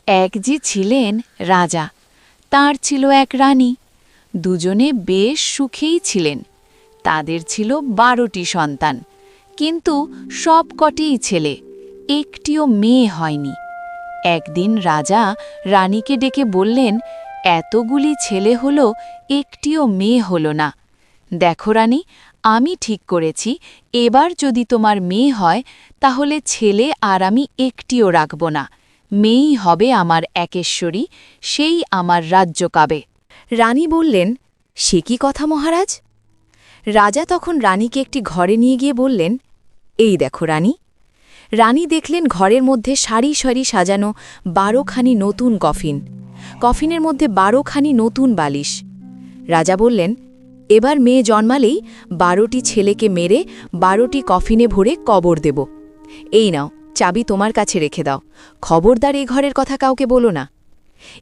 এক যে ছিলেন রাজা, তাঁর ছিল এক রানী। দুজনে বেশ সুখেই ছিলেন। তাদের ছিল 12টি সন্তান, কিন্তু সবকটিই ছেলে, একটিও মেয়ে হয়নি। একদিন রাজা রানীকে ডেকে বললেন, এতগুলি ছেলে হলো, একটিও মেয়ে হলো না। দেখো রানী, আমি ঠিক করেছি, এবার যদি তোমার মেয়ে হয় তাহলে ছেলে আর আমি একটিও রাখব না। মেয়েই হবে আমার একেশ্বরী, সেই আমার রাজ্য কাবে। রানী বললেন, সে কি কথা মহারাজ? রাজা তখন রানীকে একটি ঘরে নিয়ে গিয়ে বললেন, এই দেখো রানী। রানী দেখলেন ঘরের মধ্যে সারি সারি সাজানো 12খানি নতুন কফিন, কফিনের মধ্যে 12খানি নতুন বালিশ। রাজা বললেন, এবার মেয়ে জন্মালেই 12টি ছেলেকে মেরে 12টি কফিনে ভরে কবর দেব। এই নাও, চাবি তোমার কাছে রেখে দাও, খবরদার এই ঘরের কথা কাউকে বলো না।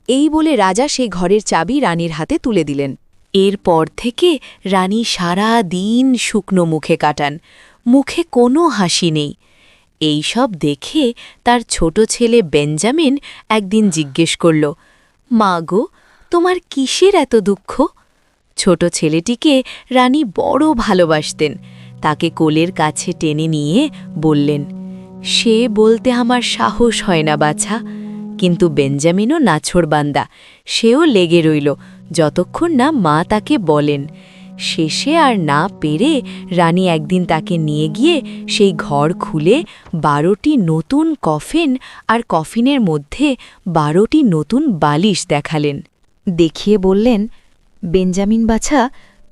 এই বলে রাজা সেই ঘরের চাবি রানীর হাতে তুলে দিলেন। এরপর থেকে রানী সারা দিন শুকনো মুখে কাটান, মুখে কোনো হাসি নেই। এই সব দেখে তার ছোট ছেলে বেঞ্জামিন একদিন জিজ্ঞেস করল, মা গো, তোমার কিসের এত দুঃখ? ছোট ছেলেটিকে রানী বড় ভালোবাসতেন। তাকে কোলের কাছে টেনে নিয়ে বললেন, সে বলতে আমার সাহস হয় না বাছা। কিন্তু বেঞ্জামিনও নাছোড়বান্দা, সেও লেগে রইল যতক্ষণ না মা তাকে বলেন। শেষে আর না পেরে রানী একদিন তাকে নিয়ে গিয়ে সেই ঘর খুলে 12টি নতুন কফিন আর কফিনের মধ্যে 12টি নতুন বালিশ দেখালেন। দেখিয়ে বললেন, বেঞ্জামিন বাছা,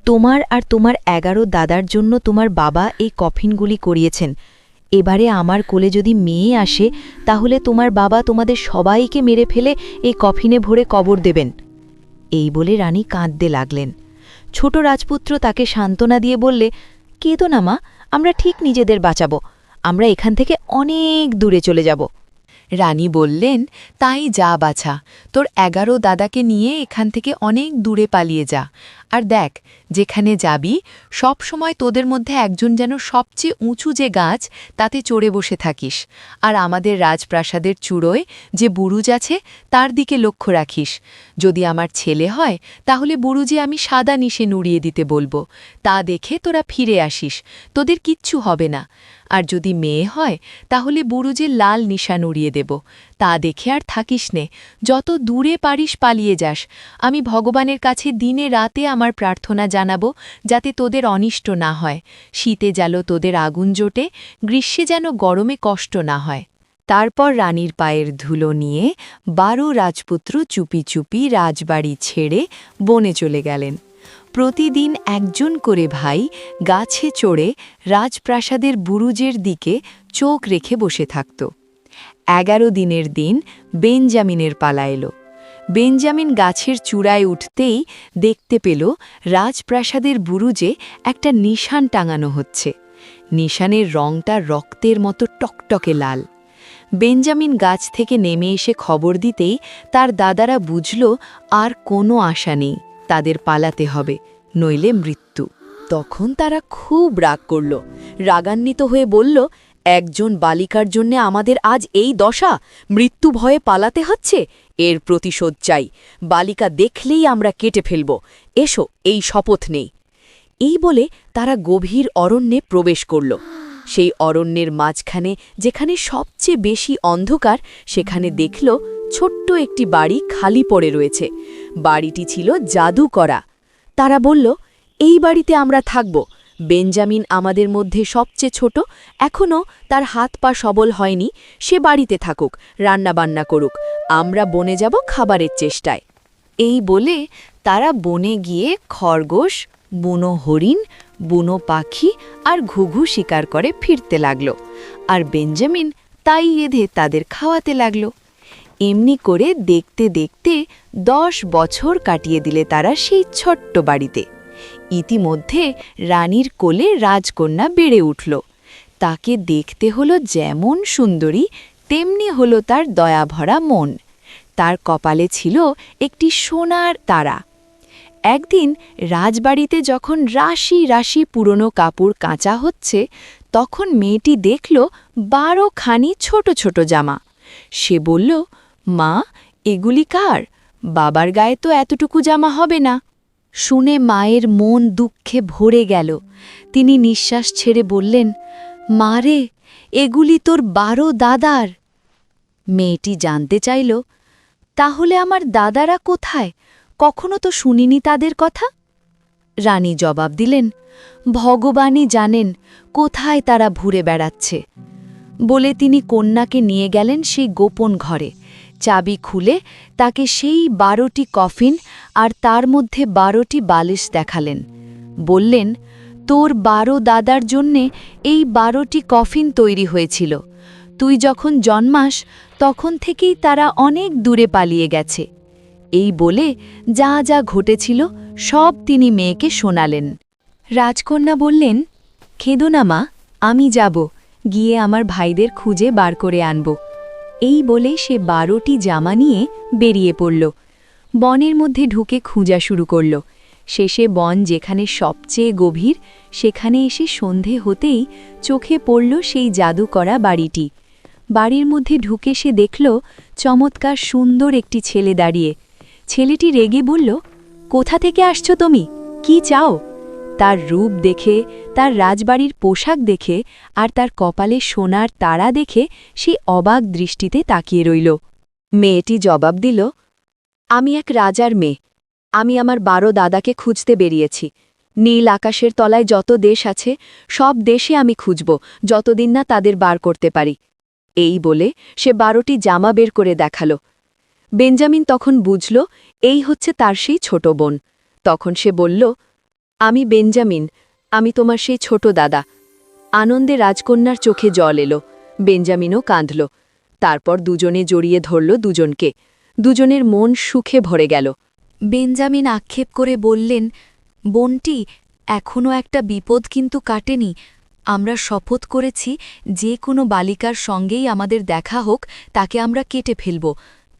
তোমার আর তোমার 11 দাদার জন্য তোমার বাবা এই কফিনগুলি করিয়েছেন। এবারে আমার কোলে যদি মেয়ে আসে তাহলে তোমার বাবা তোমাদের সবাইকে মেরে ফেলে এই কফিনে ভরে কবর দেবেন। এই বলে রানী কাঁদতে লাগলেন। ছোট রাজপুত্র তাকে সান্ত্বনা দিয়ে বললে, কেঁদো না মা, আমরা ঠিক নিজেদের বাঁচাবো। আমরা এখান থেকে অনেক দূরে চলে যাব। রানী বললেন, তাই যা বাছা, তোর 11 দাদাকে নিয়ে এখান থেকে অনেক দূরে পালিয়ে যা। আর দেখ, যেখানে যাবি সব সময় তোদের মধ্যে একজন যেন সবচেয়ে উঁচু যে গাছ তাতে চড়ে বসে থাকিস। আর আমাদের রাজপ্রাসাদের চূড়োয় যে বুরুজ আছে তার দিকে লক্ষ্য রাখিস। যদি আমার ছেলে হয় তাহলে বুরুজে আমি সাদা নিশে নুড়িয়ে দিতে বলবো, তা দেখে তোরা ফিরে আসিস, তোদের কিচ্ছু হবে না। আর যদি মেয়ে হয় তাহলে বুরুজে লাল নিশান উড়িয়ে দেব, তা দেখে আর থাকিস নে, যত দূরে পারিস পালিয়ে যাস। আমি ভগবানের কাছে দিনে রাতে আমার প্রার্থনা জানাবো যাতে তোদের অনিষ্ট না হয়। শীতে যেন তোদের আগুন জোটে, গ্রীষ্মে যেন গরমে কষ্ট না হয়। তারপর রানীর পায়ের ধুলো নিয়ে 12 রাজপুত্র চুপি চুপি রাজবাড়ি ছেড়ে বনে চলে গেলেন। প্রতিদিন একজন করে ভাই গাছে চড়ে রাজপ্রাসাদের বুরুজের দিকে চোখ রেখে বসে থাকত। 11 দিনের দিন বেঞ্জামিনের পালা এলো। বেঞ্জামিন গাছের চূড়ায় উঠতেই দেখতে পেল রাজপ্রাসাদের বুরুজে একটা নিশান টাঙানো হচ্ছে। নিশানের রংটা রক্তের মতো টকটকে লাল। বেঞ্জামিন গাছ থেকে নেমে এসে খবর দিতেই তার দাদারা বুঝল আর কোনো আশা নেই, তাদের পালাতে হবে, নইলে মৃত্যু। তখন তারা খুব রাগ করল, রাগান্বিত হয়ে বলল, একজন বালিকার জন্যে আমাদের আজ এই দশা, মৃত্যু ভয়ে পালাতে হচ্ছে, এর প্রতিশোধ চাই। বালিকা দেখলেই আমরা কেটে ফেলব, এসো এই শপথ নেই। এই বলে তারা গভীর অরণ্যে প্রবেশ করল। সেই অরণ্যের মাঝখানে যেখানে সবচেয়ে বেশি অন্ধকার, সেখানে দেখল ছোট্ট একটি বাড়ি খালি পড়ে রয়েছে। বাড়িটি ছিল জাদু করা। তারা বলল, এই বাড়িতে আমরা থাকব। বেঞ্জামিন আমাদের মধ্যে সবচেয়ে ছোট, এখনও তার হাত পা সবল হয়নি, সে বাড়িতে থাকুক, রান্নাবান্না করুক, আমরা বনে যাব খাবারের চেষ্টায়। এই বলে তারা বনে গিয়ে খরগোশ, বুনো হরিণ, বুনো পাখি আর ঘুঘু শিকার করে ফিরতে লাগল। আর বেঞ্জামিন তাই এধে তাদের খাওয়াতে লাগল। এমনি করে দেখতে দেখতে 10 বছর কাটিয়ে দিলে তারা সেই ছোট্ট বাড়িতে। ইতিমধ্যে রানীর কোলে রাজকন্যা বেড়ে উঠল। তাকে দেখতে হলো যেমন সুন্দরী, তেমনি হলো তার দয়াভরা মন। তার কপালে ছিল একটি সোনার তারা। একদিন রাজবাড়িতে যখন রাশি রাশি পুরনো কাপড় কাঁচা হচ্ছে, তখন মেয়েটি দেখল 12খানি ছোট ছোট জামা। সে বলল, মা, এগুলি কার? বাবার গায়ে তো এতটুকু জামা হবে না। শুনে মায়ের মন দুঃখে ভরে গেল। তিনি নিঃশ্বাস ছেড়ে বললেন, মা রে, এগুলি তোর 12 দাদার। মেয়েটি জানতে চাইল, তাহলে আমার দাদারা কোথায়? কখনো তো শুনিনি তাদের কথা। রানী জবাব দিলেন, ভগবানই জানেন কোথায় তারা ঘুরে বেড়াচ্ছে। বলে তিনি কন্যাকে নিয়ে গেলেন সেই গোপন ঘরে। চাবি খুলে তাকে সেই 12টি কফিন আর তার মধ্যে 12টি বালিশ দেখালেন। বললেন, তোর 12 দাদার জন্যে এই 12টি কফিন তৈরি হয়েছিল। তুই যখন জন্মাস তখন থেকেই তারা অনেক দূরে পালিয়ে গেছে। এই বলে যা যা ঘটেছিল সব তিনি মেয়েকে শোনালেন। রাজকন্যা বললেন, খেদো না মা, আমি যাব, গিয়ে আমার ভাইদের খুঁজে বার করে আনব। এই বলে সে 12টি জামা নিয়ে বেরিয়ে পড়ল। বনের মধ্যে ঢুকে খোঁজা শুরু করল। শেষে বন যেখানে সবচেয়ে গভীর, সেখানে এসে সন্ধে হতেই চোখে পড়ল সেই জাদু করা বাড়িটি। বাড়ির মধ্যে ঢুকে সে দেখল চমৎকার সুন্দর একটি ছেলে দাঁড়িয়ে। ছেলেটি রেগে বলল, কোথা থেকে আসছো তুমি? কি চাও? তার রূপ দেখে, তার রাজবাড়ির পোশাক দেখে আর তার কপালে সোনার তারা দেখে সে অবাক দৃষ্টিতে তাকিয়ে রইল। মেয়েটি জবাব দিল, আমি এক রাজার মেয়ে। আমি আমার 12 দাদাকে খুঁজতে বেরিয়েছি। নীল আকাশের তলায় যত দেশ আছে সব দেশে আমি খুঁজব, যতদিন না তাদের বার করতে পারি। এই বলে সে 12টি জামা বের করে দেখাল। বেঞ্জামিন তখন বুঝল এই হচ্ছে তার সেই ছোট বোন। তখন সে বলল, আমি বেঞ্জামিন, আমি তোমার সেই ছোট দাদা। আনন্দে রাজকন্যার চোখে জল এলো। বেঞ্জামিনও কাঁদল। তারপর দুজনে জড়িয়ে ধরল দুজনকে। দুজনের মন সুখে ভরে গেল। বেঞ্জামিন আক্ষেপ করে বললেন, বোনটি, এখনও একটা বিপদ কিন্তু কাটেনি। আমরা শপথ করেছি যে কোনো বালিকার সঙ্গেই আমাদের দেখা হোক তাকে আমরা কেটে ফেলব,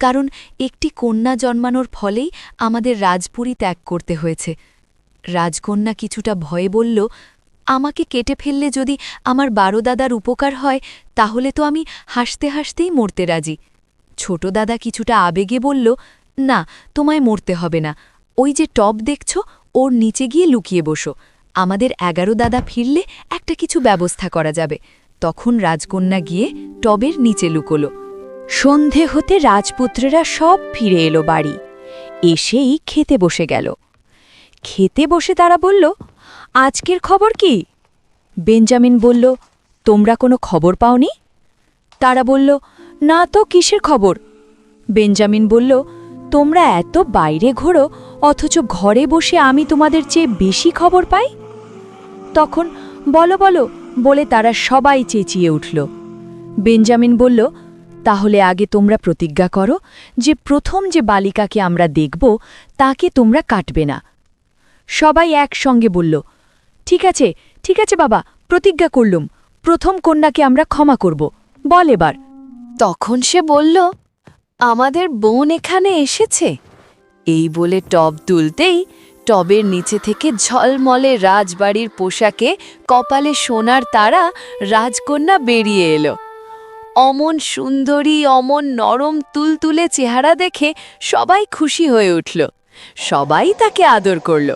কারণ একটি কন্যা জন্মানোর ফলেই আমাদের রাজপুরী ত্যাগ করতে হয়েছে। রাজকন্যা কিছুটা ভয়ে বলল, আমাকে কেটে ফেললে যদি আমার 12 দাদার উপকার হয় তাহলে তো আমি হাসতে হাসতেই মরতে রাজি। ছোট দাদা কিছুটা আবেগে বলল, না, তোমায় মরতে হবে না। ওই যে টব দেখছ, ওর নিচে গিয়ে লুকিয়ে বসো। আমাদের 11 দাদা ফিরলে একটা কিছু ব্যবস্থা করা যাবে। তখন রাজকন্যা গিয়ে টবের নিচে লুকোলো। সন্ধে হতে রাজপুত্রেরা সব ফিরে এলো বাড়ি। এসেই খেতে বসে গেল। খেতে বসে তারা বলল, আজকের খবর কি? বেঞ্জামিন বলল, তোমরা কোনো খবর পাওনি? তারা বলল, না তো, কিসের খবর? বেঞ্জামিন বলল, তোমরা এত বাইরে ঘোরো অথচ ঘরে বসে আমি তোমাদের চেয়ে বেশি খবর পাই। তখন বলো বলো বলে তারা সবাই চেঁচিয়ে উঠল। বেঞ্জামিন বলল, তাহলে আগে তোমরা প্রতিজ্ঞা করো যে প্রথম যে বালিকাকে আমরা দেখব তাকে তোমরা কাটবে না। সবাই একসঙ্গে বলল, ঠিক আছে, ঠিক আছে বাবা, প্রতিজ্ঞা করলুম, প্রথম কন্যাকে আমরা ক্ষমা করব। বল এবার। তখন সে বলল, আমাদের বোন এখানে এসেছে। এই বলে টব তুলতেই টবের নিচে থেকে ঝলমলে রাজবাড়ির পোশাকে কপালে সোনার তারা রাজকন্যা বেরিয়ে এলো। অমন সুন্দরী, অমন নরম তুলতুলে চেহারা দেখে সবাই খুশি হয়ে উঠল। সবাই তাকে আদর করল।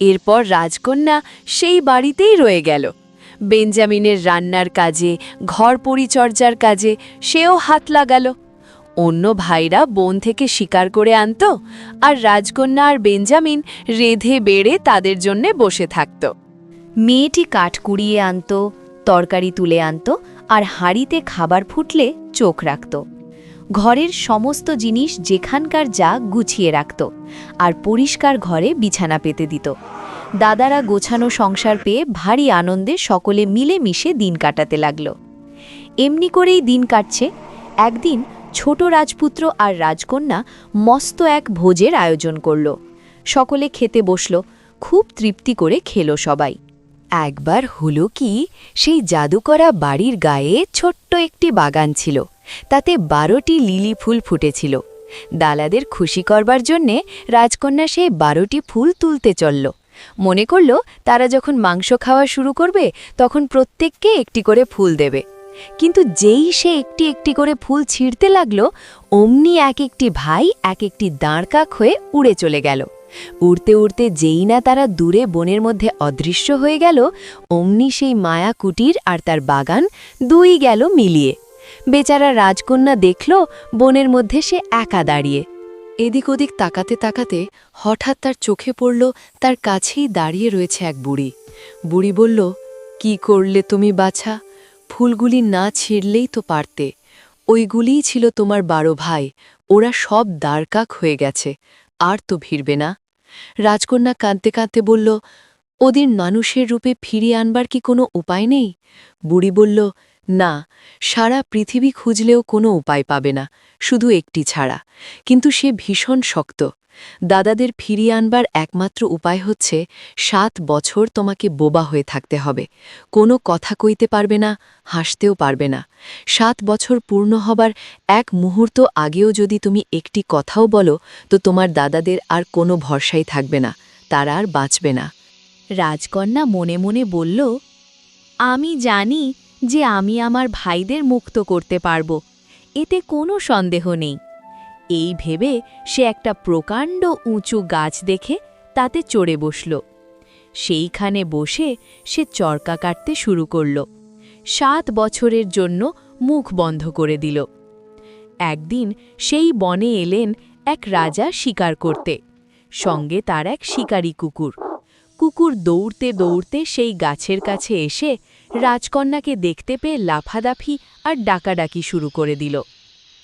এরপর রাজকন্যা সেই বাড়িতেই রয়ে গেল। বেঞ্জামিনের রান্নার কাজে, ঘর পরিচর্যার কাজে সেও হাত লাগালো। অন্য ভাইরা বন থেকে শিকার করে আনত, আর রাজকন্যা আর বেঞ্জামিন রেধে বেড়ে তাদের জন্যে বসে থাকত। মেয়েটি কাঠ কুড়িয়ে আনত, তরকারি তুলে আনত, আর হাঁড়িতে খাবার ফুটলে চোখ রাখত। ঘরের সমস্ত জিনিস যেখানকার যা গুছিয়ে রাখত, আর পরিষ্কার ঘরে বিছানা পেতে দিত। দাদারা গোছানো সংসার পেয়ে ভারী আনন্দে সকলে মিলেমিশে দিন কাটাতে লাগল। এমনি করেই দিন কাটছে। একদিন ছোট রাজপুত্র আর রাজকন্যা মস্ত এক ভোজের আয়োজন করল। সকলে খেতে বসল, খুব তৃপ্তি করে খেল সবাই। একবার হলো কি, সেই জাদুকরা বাড়ির গায়ে ছোট্ট একটি বাগান ছিল। তাতে 12টি লিলি ফুল ফুটেছিল। দালাদের খুশি করবার জন্যে রাজকন্যা সেই 12টি ফুল তুলতে চলল। মনে করল তারা যখন মাংস খাওয়া শুরু করবে তখন প্রত্যেককে একটি করে ফুল দেবে। কিন্তু যেই সে একটি একটি করে ফুল ছিঁড়তে লাগলো, অমনি এক একটি ভাই এক একটি দাঁড়কাক হয়ে উড়ে চলে গেল। উড়তে উড়তে যেই না তারা দূরে বনের মধ্যে অদৃশ্য হয়ে গেল, অমনি সেই মায়া কুটির আর তার বাগান দুই গেল মিলিয়ে। বেচারা রাজকন্যা দেখল বনের মধ্যে সে একা দাঁড়িয়ে। এদিক ওদিক তাকাতে তাকাতে হঠাৎ তার চোখে পড়ল তার কাছেই দাঁড়িয়ে রয়েছে এক বুড়ি। বুড়ি বলল, কি করলে তুমি বাছা? ফুলগুলি না ছিঁড়লেই তো পারতে। ওইগুলিই ছিল তোমার 12 ভাই, ওরা সব দাঁড়কাক হয়ে গেছে, আর তো ভিড়বে না। রাজকন্যা কাঁদতে কাঁদতে বলল, ওদের মানুষের রূপে ফিরিয়ে আনবার কি কোনো উপায় নেই? বুড়ি বলল, না, সারা পৃথিবী খুঁজলেও কোনো উপায় পাবে না, শুধু একটি ছাড়া, কিন্তু সে ভীষণ শক্ত। দাদাদের ফিরিয়ে আনবার একমাত্র উপায় হচ্ছে 7 বছর তোমাকে বোবা হয়ে থাকতে হবে, কোনো কথা কইতে পারবে না, হাসতেও পারবে না। 7 বছর পূর্ণ হবার এক মুহূর্ত আগেও যদি তুমি একটি কথাও বলো, তো তোমার দাদাদের আর কোনো ভরসাই থাকবে না, তারা আর বাঁচবে না। রাজকন্যা মনে মনে বলল, আমি জানি যে আমি আমার ভাইদের মুক্ত করতে পারব, এতে কোনো সন্দেহ নেই। এই ভেবে সে একটা প্রকাণ্ড উঁচু গাছ দেখে তাতে চড়ে বসল। সেইখানে বসে সে চরকা কাটতে শুরু করল। 7 বছরের জন্য মুখ বন্ধ করে দিল। একদিন সেই বনে এলেন এক রাজা শিকার করতে, সঙ্গে তার এক শিকারী কুকুর। কুকুর দৌড়তে দৌড়তে সেই গাছের কাছে এসে রাজকন্যাকে দেখতে পেয়ে লাফাদাফি আর ডাকাডাকি শুরু করে দিল।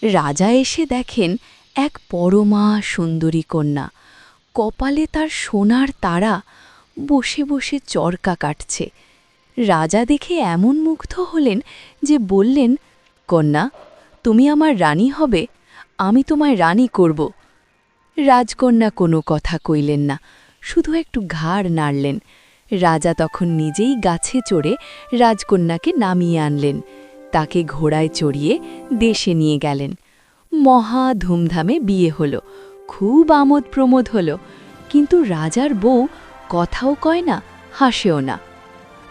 রাজা এসে দেখেন এক পরমা সুন্দরী কন্যা, কপালে তার সোনার তারা, বসে বসে চরকা কাটছে। রাজা দেখে এমন মুগ্ধ হলেন যে বললেন, কন্যা, তুমি আমার রানী হবে, আমি তোমায় রানী করব। রাজকন্যা কোনো কথা কইলেন না, শুধু একটু ঘাড় নাড়লেন। রাজা তখন নিজেই গাছে চড়ে রাজকন্যাকে নামিয়ে আনলেন, তাকে ঘোড়ায় চড়িয়ে দেশে নিয়ে গেলেন। মহা ধুমধামে বিয়ে হলো, খুব আমোদ প্রমোদ হলো, কিন্তু রাজার বউ কথাও কয় না, হাসেও না।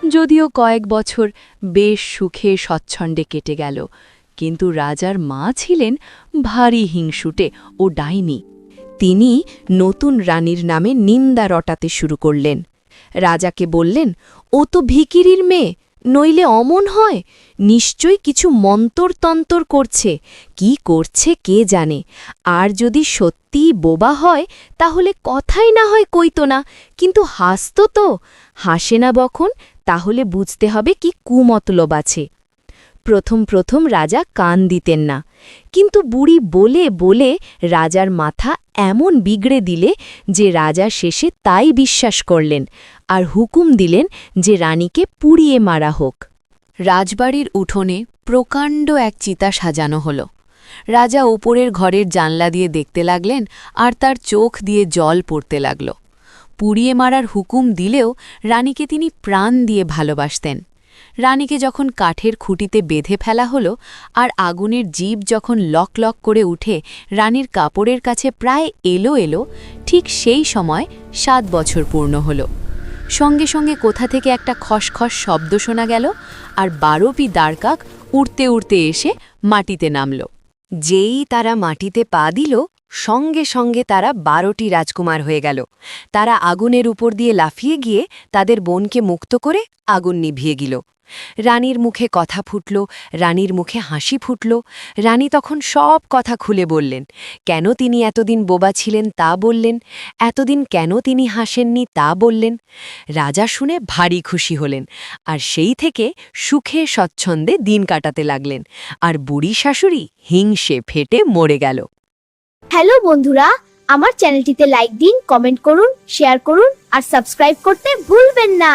যদিও কয়েক বছর বেশ সুখে স্বচ্ছন্দে কেটে গেল, কিন্তু রাজার মা ছিলেন ভারী হিংসুটে ও ডাইনি। তিনি নতুন রানীর নামে নিন্দা রটাতে শুরু করলেন। রাজাকে বললেন, ও তো ভিখিরির মেয়ে, নইলে অমন হয়, নিশ্চয়ই কিছু মন্তরতন্তর করছে, কি করছে কে জানে। আর যদি সত্যিই বোবা হয় তাহলে কথাই না হয় কইতো না, কিন্তু হাসতো তো। হাসে না বখন, তাহলে বুঝতে হবে কি কুমতলব আছে। প্রথম প্রথম রাজা কান দিতেন না, কিন্তু বুড়ি বলে বলে রাজার মাথা এমন বিগড়ে দিলে যে রাজা শেষে তাই বিশ্বাস করলেন আর হুকুম দিলেন যে রানীকে পুড়িয়ে মারা হোক। রাজবাড়ির উঠোনে প্রকাণ্ড এক চিতা সাজানো হল। রাজা ওপরের ঘরের জানলা দিয়ে দেখতে লাগলেন আর তার চোখ দিয়ে জল পড়তে লাগল। পুড়িয়ে মারার হুকুম দিলেও রানীকে তিনি প্রাণ দিয়ে ভালোবাসতেন। রানীকে যখন কাঠের খুঁটিতে বেঁধে ফেলা হলো আর আগুনের জিভ যখন লক লক করে উঠে রানীর কাপড়ের কাছে প্রায় এলো এলো, ঠিক সেই সময় 7 বছর পূর্ণ হল। সঙ্গে সঙ্গে কোথা থেকে একটা খসখস শব্দ শোনা গেল আর 12টি দাঁড়কাক উড়তে উড়তে এসে মাটিতে নামল। যেই তারা মাটিতে পা দিল, সঙ্গে সঙ্গে তারা 12টি রাজকুমার হয়ে গেল। তারা আগুনের উপর দিয়ে লাফিয়ে গিয়ে তাদের বোনকে মুক্ত করে আগুন নিভিয়ে গেল। রানীর মুখে কথা ফুটল, রানীর মুখে হাসি ফুটল। রানী তখন সব কথা খুলে বললেন। কেন তিনি এতদিন বোবা ছিলেন তা বললেন, এতদিন কেন তিনি হাসেননি তা বললেন। রাজা শুনে ভারী খুশি হলেন, আর সেই থেকে সুখে স্বচ্ছন্দে দিন কাটাতে লাগলেন। আর বুড়ি শাশুড়ি হিংসে ফেটে মরে গেল। হ্যালো বন্ধুরা, আমার চ্যানেলটিতে লাইক দিন, কমেন্ট করুন, শেয়ার করুন আর সাবস্ক্রাইব করতে ভুলবেন না।